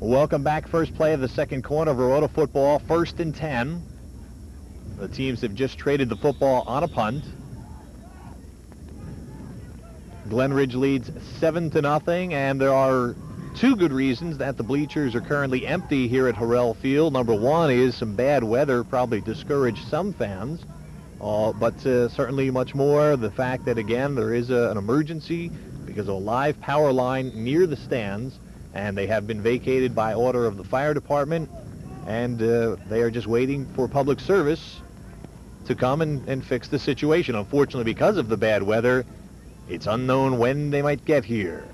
Welcome back. First play of the second quarter. Verona football, 1st and 10. The teams have just traded the football on a punt. Glen Ridge leads 7-0, and there are two good reasons that the bleachers are currently empty here at Harrell Field. Number one is some bad weather probably discouraged some fans, but certainly much more the fact that, again, there is an emergency because of a live power line near the stands, and they have been vacated by order of the fire department, and they are just waiting for public service to come and fix the situation. Unfortunately, because of the bad weather, it's unknown when they might get here.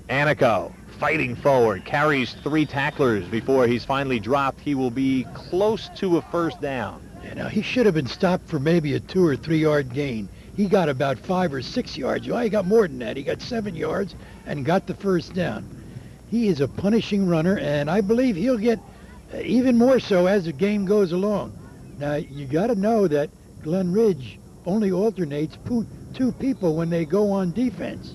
Anico fighting forward, carries 3 tacklers before he's finally dropped. He will be close to a first down. Yeah, now he should have been stopped for maybe a 2 or 3 yard gain. He got about 5 or 6 yards. Well, he got more than that. He got 7 yards and got the first down. He is a punishing runner, and I believe he'll get even more so as the game goes along. Now, you got to know that Glen Ridge only alternates 2 people when they go on defense.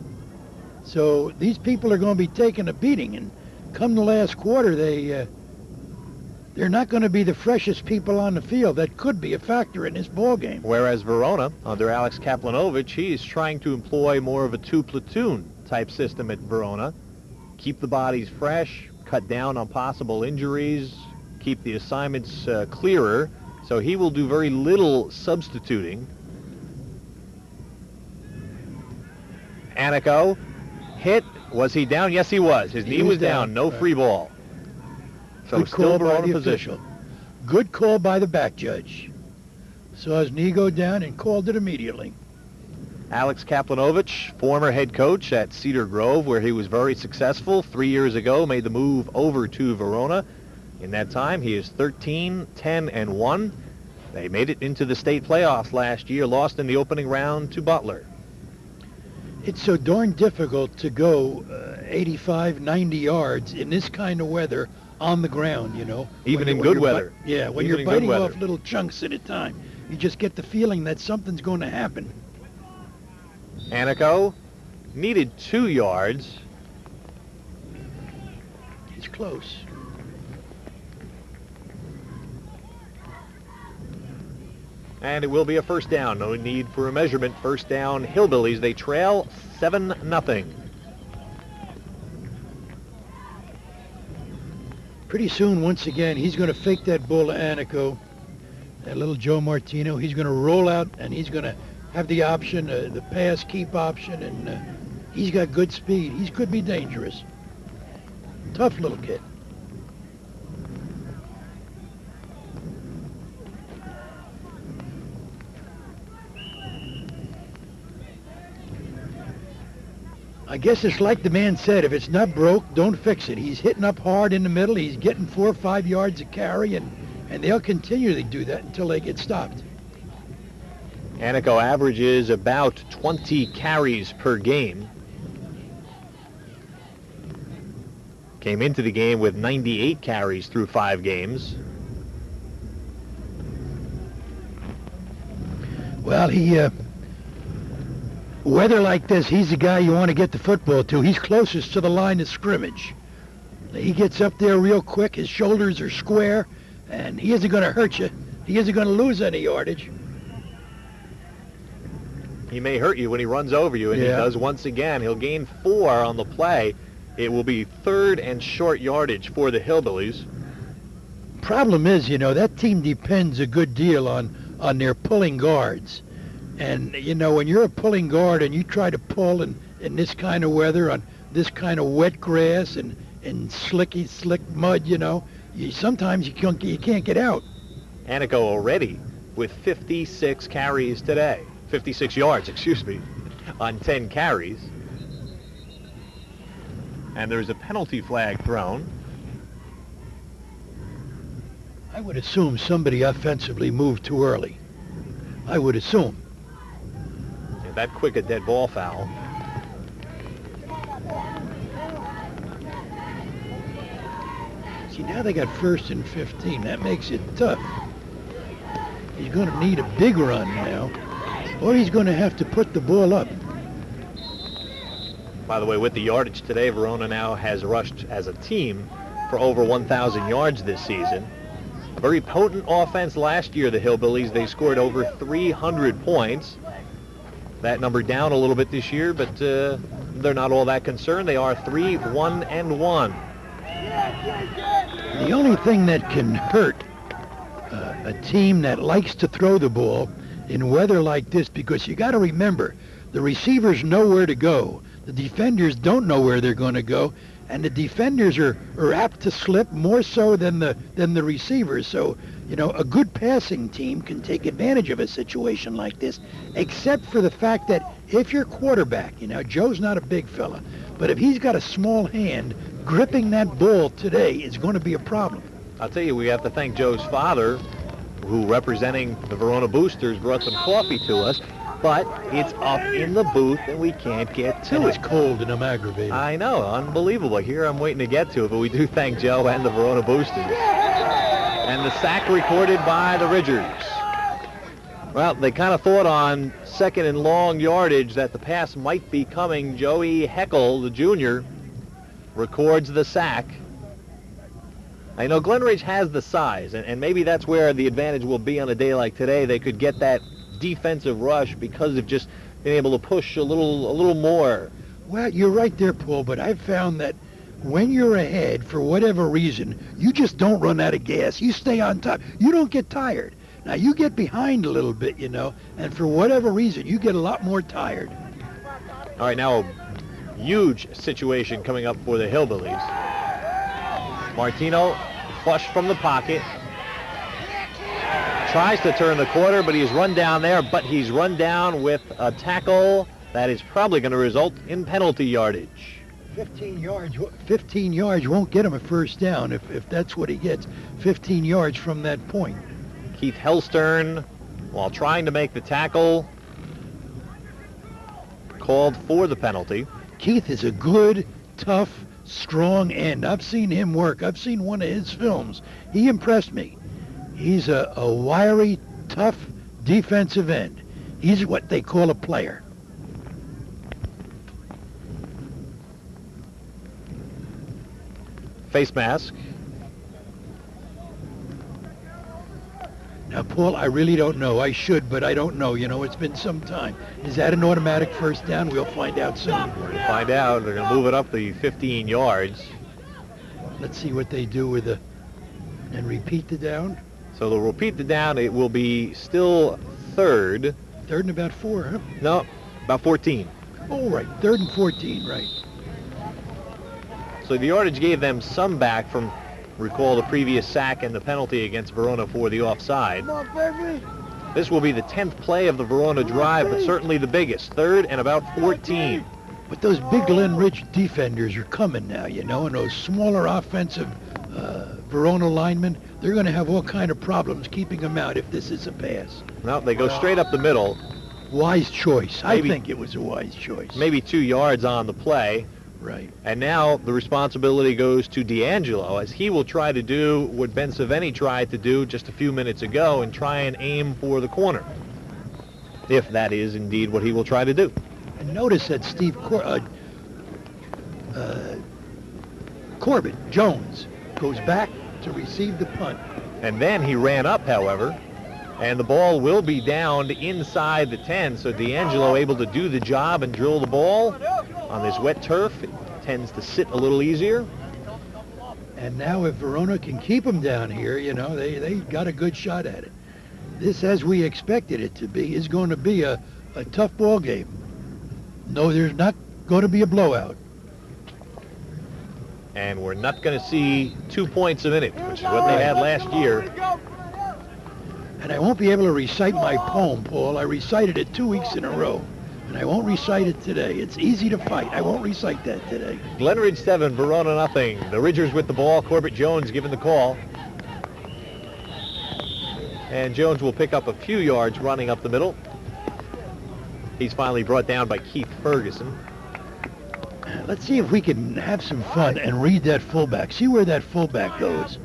So these people are going to be taking a beating, and come the last quarter, they're not going to be the freshest people on the field. That could be a factor in this ball game. Whereas Verona, under Alex Kaplanovich, he's trying to employ more of a 2-platoon type system at Verona. Keep the bodies fresh, cut down on possible injuries, keep the assignments clearer. So he will do very little substituting. Anico hit. Was he down? Yes, he was. His knee was down. No free ball. So still Verona position. Good call by the back judge. Saw his knee go down and called it immediately. Alex Kaplanovich, former head coach at Cedar Grove, where he was very successful 3 years ago, made the move over to Verona. In that time, he is 13-10-1. They made it into the state playoffs last year, lost in the opening round to Butler. It's so darn difficult to go 85, 90 yards in this kind of weather on the ground, you know. Even in good weather. Yeah, when you're biting off little chunks at a time, you just get the feeling that something's going to happen. Anico needed 2 yards. He's close. And it will be a first down. No need for a measurement. First down, Hillbillies. They trail 7-0. Pretty soon, once again, he's going to fake that ball to Anico. That little Joe Martino. He's going to roll out, and he's going to have the option, the pass keep option, and he's got good speed. He could be dangerous. Tough little kid. I guess it's like the man said, if it's not broke, don't fix it. He's hitting up hard in the middle. He's getting 4 or 5 yards a carry, and they'll continue to do that until they get stopped. Anico averages about 20 carries per game. Came into the game with 98 carries through 5 games. Well, weather like this, he's the guy you want to get the football to. He's closest to the line of scrimmage. He gets up there real quick. His shoulders are square, and he isn't going to hurt you. He isn't going to lose any yardage. He may hurt you when he runs over you, and he does once again. He'll gain 4 on the play. It will be 3rd and short yardage for the Hillbillies. Problem is, you know, that team depends a good deal on their pulling guards. And, you know, when you're a pulling guard and you try to pull in this kind of weather, on this kind of wet grass and slick mud, you know, sometimes you can't get out. Anico already with 56 carries today. 56 yards, excuse me, on 10 carries. And there's a penalty flag thrown. I would assume somebody offensively moved too early. I would assume. Yeah, that quick a dead ball foul. See, now they got 1st and 15. That makes it tough. He's going to need a big run now, or he's going to have to put the ball up. By the way, with the yardage today, Verona now has rushed as a team for over 1,000 yards this season. A very potent offense last year, the Hillbillies. They scored over 300 points. That number down a little bit this year, but they're not all that concerned. They are 3-1-1. The only thing that can hurt a team that likes to throw the ball in weather like this, because you got to remember, the receivers know where to go. The defenders don't know where they're going to go, and the defenders are apt to slip more so than the receivers. So, you know, a good passing team can take advantage of a situation like this, except for the fact that if your quarterback, you know, Joe's not a big fella, but if he's got a small hand, gripping that ball today is going to be a problem. I'll tell you, we have to thank Joe's father, who, representing the Verona Boosters, brought some coffee to us. But it's up in the booth and we can't get to it. It's cold and I'm aggravated. I know, unbelievable. Here I'm waiting to get to it, but we do thank Joe and the Verona Boosters. And the sack recorded by the Ridgers. Well, they kind of thought on second and long yardage that the pass might be coming. Joey Heckel, the junior, records the sack. I know Glen Ridge has the size, and maybe that's where the advantage will be on a day like today. They could get that defensive rush because of just being able to push a little more. Well, you're right there, Paul, but I've found that when you're ahead, for whatever reason, you just don't run out of gas. You stay on top. You don't get tired. Now, you get behind a little bit, you know, and for whatever reason, you get a lot more tired. All right, now a huge situation coming up for the Hillbillies. Martino flush from the pocket. Tries to turn the quarter, but he's run down there, but he's run down with a tackle that is probably going to result in penalty yardage. 15 yards won't get him a first down if that's what he gets, 15 yards from that point. Keith Hellstern, while trying to make the tackle, called for the penalty. Keith is a good, tough, strong end. I've seen him work. I've seen one of his films. He impressed me. He's a wiry, tough defensive end. He's what they call a player. Face mask. Now, Paul, I really don't know. I should, but I don't know. You know, it's been some time. Is that an automatic first down? We'll find out soon. We're going to find out. They're going to move it up the 15 yards. Let's see what they do with the... and repeat the down. So they'll repeat the down. It will be still third. Third and about 4, huh? No, about 14. Oh, right. 3rd and 14, right. So the yardage gave them some back from, recall, the previous sack and the penalty against Verona for the offside. Come on, baby. This will be the 10th play of the Verona drive, but certainly the biggest. 3rd and about 14. But those big Glen Ridge defenders are coming now, you know, and those smaller offensive Verona linemen, they're going to have all kind of problems keeping them out if this is a pass. No, they go straight up the middle. Wise choice. I think it was a wise choice. Maybe 2 yards on the play. Right. And now the responsibility goes to D'Angelo, as he will try to do what Ben Saveni tried to do just a few minutes ago and try and aim for the corner, if that is indeed what he will try to do. And notice that Corbett Jones goes back to receive the punt. And then he ran up, however, and the ball will be downed inside the 10, so D'Angelo able to do the job and drill the ball on this wet turf. It tends to sit a little easier. And now if Verona can keep them down here, you know, they got a good shot at it. This, as we expected it to be, is going to be a tough ball game. No, there's not going to be a blowout. And we're not going to see 2 points a minute, which is what they had last year. And I won't be able to recite my poem, Paul. I recited it 2 weeks in a row, and I won't recite it today. It's easy to fight. I won't recite that today. Glen Ridge 7, Verona nothing. The Ridgers with the ball. Corbett Jones given the call. And Jones will pick up a few yards running up the middle. He's finally brought down by Keith Ferguson. Let's see if we can have some fun and read that fullback. See where that fullback goes.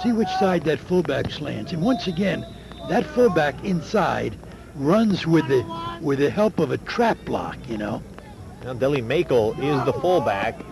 See which side that fullback slants. And once again, that fullback inside runs with the help of a trap block, you know. Now, Deli Makel is the fullback.